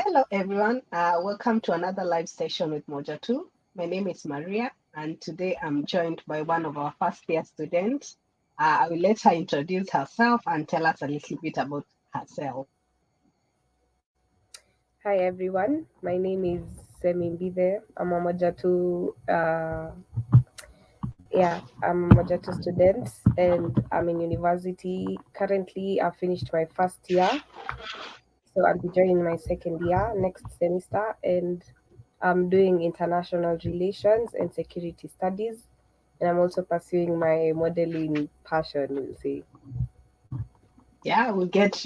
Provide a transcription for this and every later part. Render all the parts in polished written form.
Hello, everyone. Welcome to another live session with Moja 2. My name is Maria, and today I'm joined by one of our first year students. I will let her introduce herself and tell us a little bit about herself. Hi everyone, my name is Semy there. I'm a Mojatu, I'm a Mojatu student and I'm in university. Currently, I've finished my first year, so I'll be joining my second year next semester, and I'm doing international relations and security studies, and I'm also pursuing my modeling passion, we'll say. Yeah, we'll get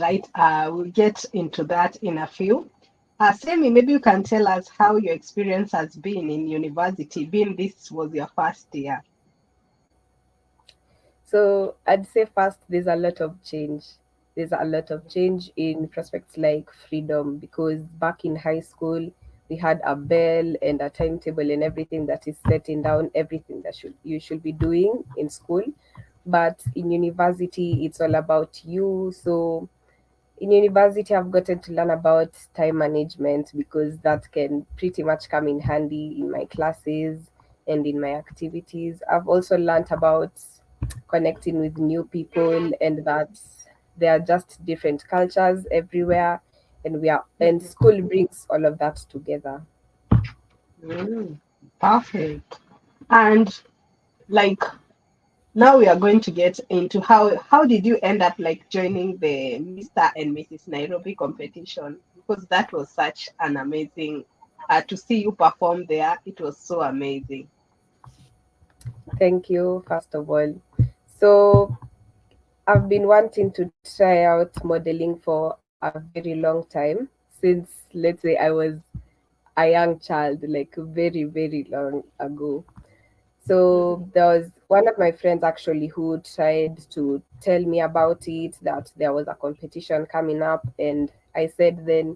into that in a few. Semi, maybe you can tell us how your experience has been in university, being this was your first year. So I'd say first, there's a lot of change. There's a lot of change in prospects like freedom, because back in high school we had a bell and a timetable and everything that is setting down everything that should you should be doing in school. But in university, it's all about you. So in university, I've gotten to learn about time management, because that can pretty much come in handy in my classes and in my activities. I've also learned about connecting with new people, and that there are just different cultures everywhere, and Mhm. school brings all of that together. Mm, perfect. And like now we are going to get into how did you end up like joining the Mr. and Mrs. Nairobi competition, because that was such an amazing to see you perform there. It was so amazing. Thank you, first of all. So I've been wanting to try out modeling for a very long time, since, let's say, I was a young child, like very, very long ago. So Mhm. there was one of my friends actually who tried to tell me about it, that there was a competition coming up, and I said then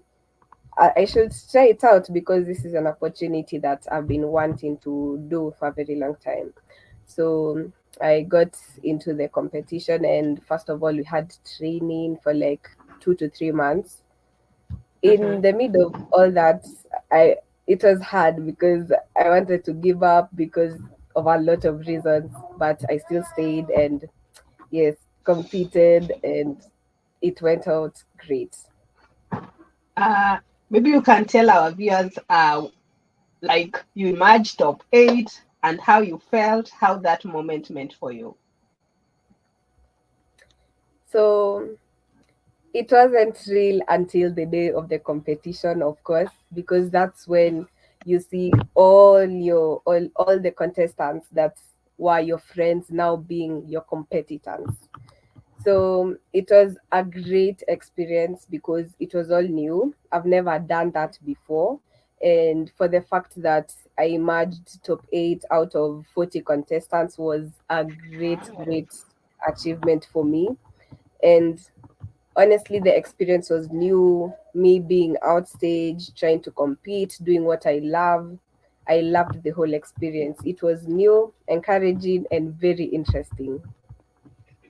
I should try it out, because this is an opportunity that I've been wanting to do for a very long time. So I got into the competition, and first of all, we had training for like 2 to 3 months. In Mhm. the middle of all that, I it was hard, because I wanted to give up because of a lot of reasons, but I still stayed and, yes, competed, and it went out great. Uh, Maybe you can tell our viewers like you emerged top eight and how you felt, how that moment meant for you. So it wasn't real until the day of the competition, of course, because that's when you see all the contestants that were your friends now being your competitors. So it was a great experience, because it was all new. I've never done that before. And for the fact that I emerged top eight out of 40 contestants was a great, great achievement for me. And honestly, the experience was new. Me being outstage, trying to compete, doing what I love. I loved the whole experience. It was new, encouraging, and very interesting.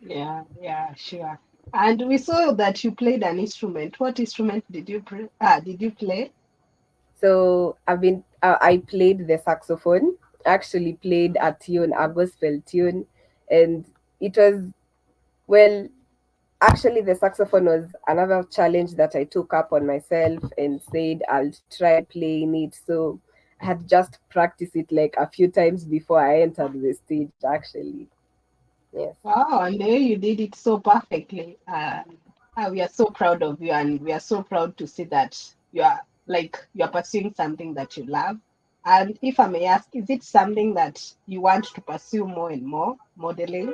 Yeah, yeah, sure. And we saw that you played an instrument. What instrument did you play? So I played the saxophone. I actually played a tune, a gospel tune, and it was, well, actually the saxophone was another challenge that I took up on myself and said I'll try playing it. So I had just practiced it like a few times before I entered the stage. Actually, yes. Wow, and there you did it so perfectly. We are so proud of you, and we are so proud to see that you are pursuing something that you love. And if I may ask, is it something that you want to pursue more and more, modeling?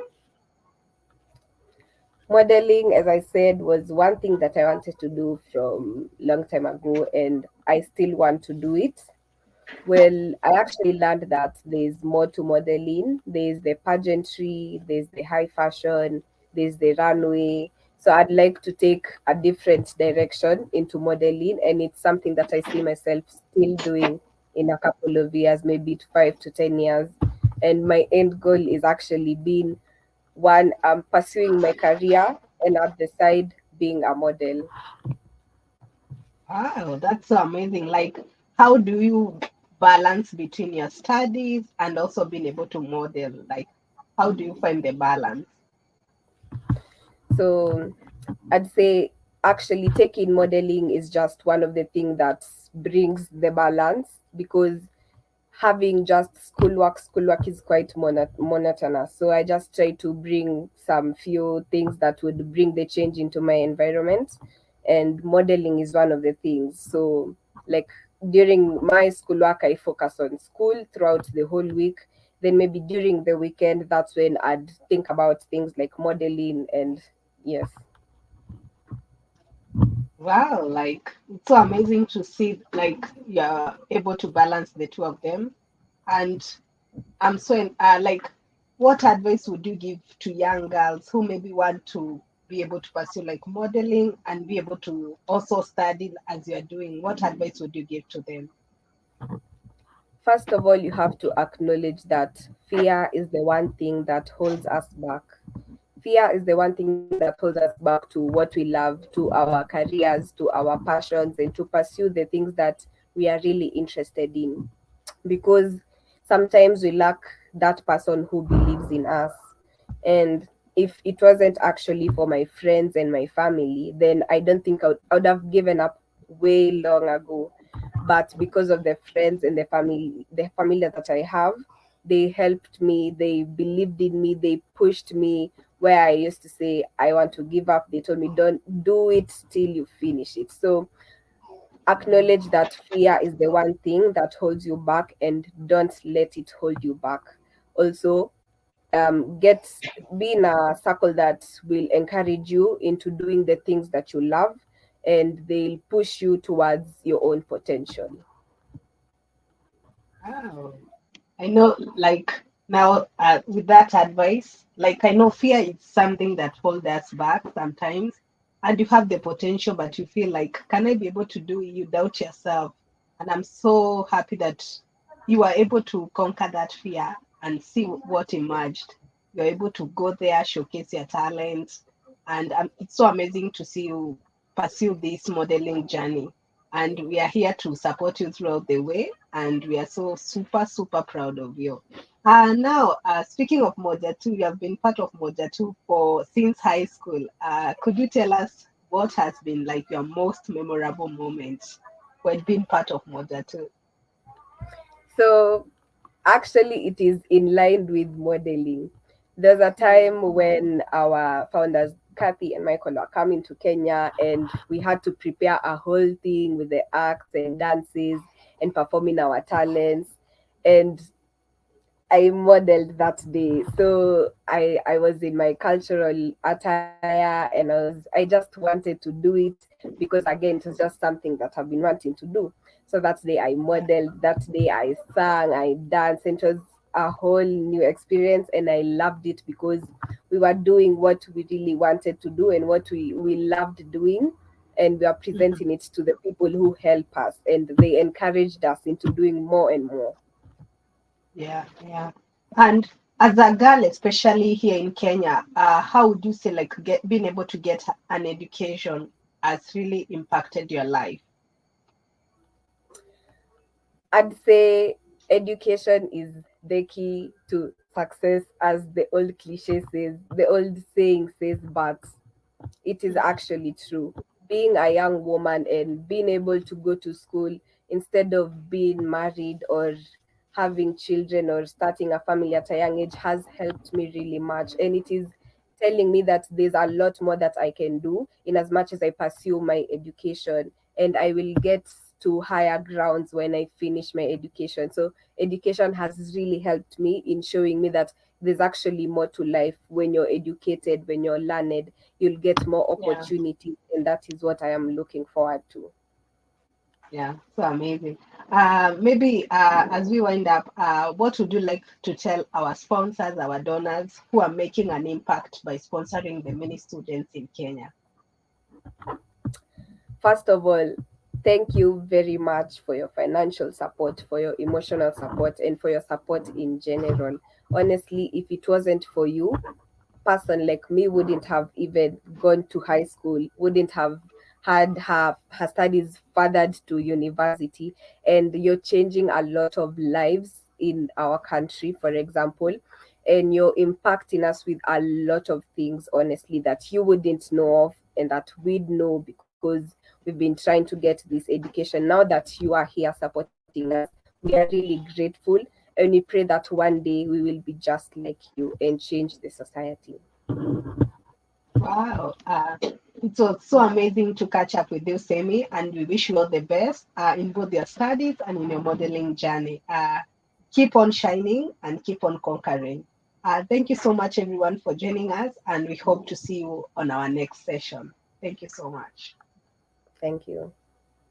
Modeling, as I said, was one thing that I wanted to do from long time ago, and I still want to do it. Well, I actually learned that there's more to modeling. There's the pageantry, there's the high fashion, there's the runway. So I'd like to take a different direction into modeling, and it's something that I see myself still doing in a couple of years, maybe 5 to 10 years. And my end goal is actually being one, pursuing my career, and at the side being a model. Wow, that's so amazing. Like, how do you balance between your studies and also being able to model? Like, how do you find the balance? So I'd say actually taking modeling is just one of the things that brings the balance, because having just schoolwork is quite monotonous. So I just try to bring some few things that would bring the change into my environment, and modeling is one of the things. So like during my schoolwork, I focus on school throughout the whole week. Then maybe during the weekend, that's when I'd think about things like modeling. And yes. Wow, like it's so amazing to see like you're able to balance the two of them. And I'm so like, what advice would you give to young girls who maybe want to be able to pursue like modeling and be able to also study as you're doing? What advice would you give to them? First of all, you have to acknowledge that fear is the one thing that holds us back. Fear is the one thing that holds us back to what we love, to our careers, to our passions, and to pursue the things that we are really interested in. Because sometimes we lack that person who believes in us. And if it wasn't actually for my friends and my family, then I don't think I would have given up way long ago. But because of the friends and the family that I have, they helped me, they believed in me, they pushed me where I used to say I want to give up. They told me, don't do it till you finish it. So acknowledge that fear is the one thing that holds you back, and don't let it hold you back. Also, get be in a circle that will encourage you into doing the things that you love, and they'll push you towards your own potential. Wow. I know, like now, with that advice, like I know fear is something that holds us back sometimes, and you have the potential, but you feel like, can I be able to do it? You doubt yourself, and I'm so happy that you are able to conquer that fear and see what emerged. You're able to go there, showcase your talents, and it's so amazing to see you pursue this modeling journey. And we are here to support you throughout the way, and we are so super, super proud of you. Now, speaking of Moja 2, you have been part of Moja 2 for since high school. Could you tell us what has been like your most memorable moment when being part of Moja 2? So actually, it is in line with modeling. There's a time when our founders, Kathy and Michael, were coming to Kenya, and we had to prepare a whole thing with the acts and dances and performing our talents. And I modeled that day. So I was in my cultural attire, and I just wanted to do it because again it was just something that I've been wanting to do. So that day I Yeah. modeled, that day I sang, I danced, and it was a whole new experience, and I loved it because we were doing what we really wanted to do and what we loved doing, and we are Mhm. presenting it to the people who help us, and they encouraged us into doing more and more. Yeah, yeah. And as a girl, especially here in Kenya, how would you say like being able to get an education has really impacted your life? I'd say education is the key to success, as the old cliche says, the old saying says, but it is Mhm. actually true. Being a young woman and being able to go to school instead of being married or having children or starting a family at a young age has helped me really much. And it is telling me that there's a lot more that I can do in as much as I pursue my education, and I will get to higher grounds when I finish my education. So education has really helped me in showing me that there's actually more to life when you're educated, when you're learned, you'll get more Yeah, opportunities, and that is what I am looking forward to. yeah, so amazing. Maybe as we wind up, what would you like to tell our sponsors, our donors who are making an impact by sponsoring the many students in Kenya? First of all, thank you very much for your financial support, for your emotional support, and for your support in general. Honestly, if it wasn't for you, person like me wouldn't have even gone to high school, wouldn't have had her studies furthered to university, and you're changing a lot of lives in our country, for example, and you're impacting us with a lot of things, honestly, that you wouldn't know of and that we'd know because we've been trying to get this education. Now that you are here supporting us, we are really grateful, and we pray that one day we will be just like you and change the society. Wow. It was so amazing to catch up with you, Semy, and we wish you all the best in both your studies and in your modeling journey. Keep on shining and keep on conquering. Thank you so much, everyone, for joining us, and we hope to see you on our next session. Thank you so much. Thank you.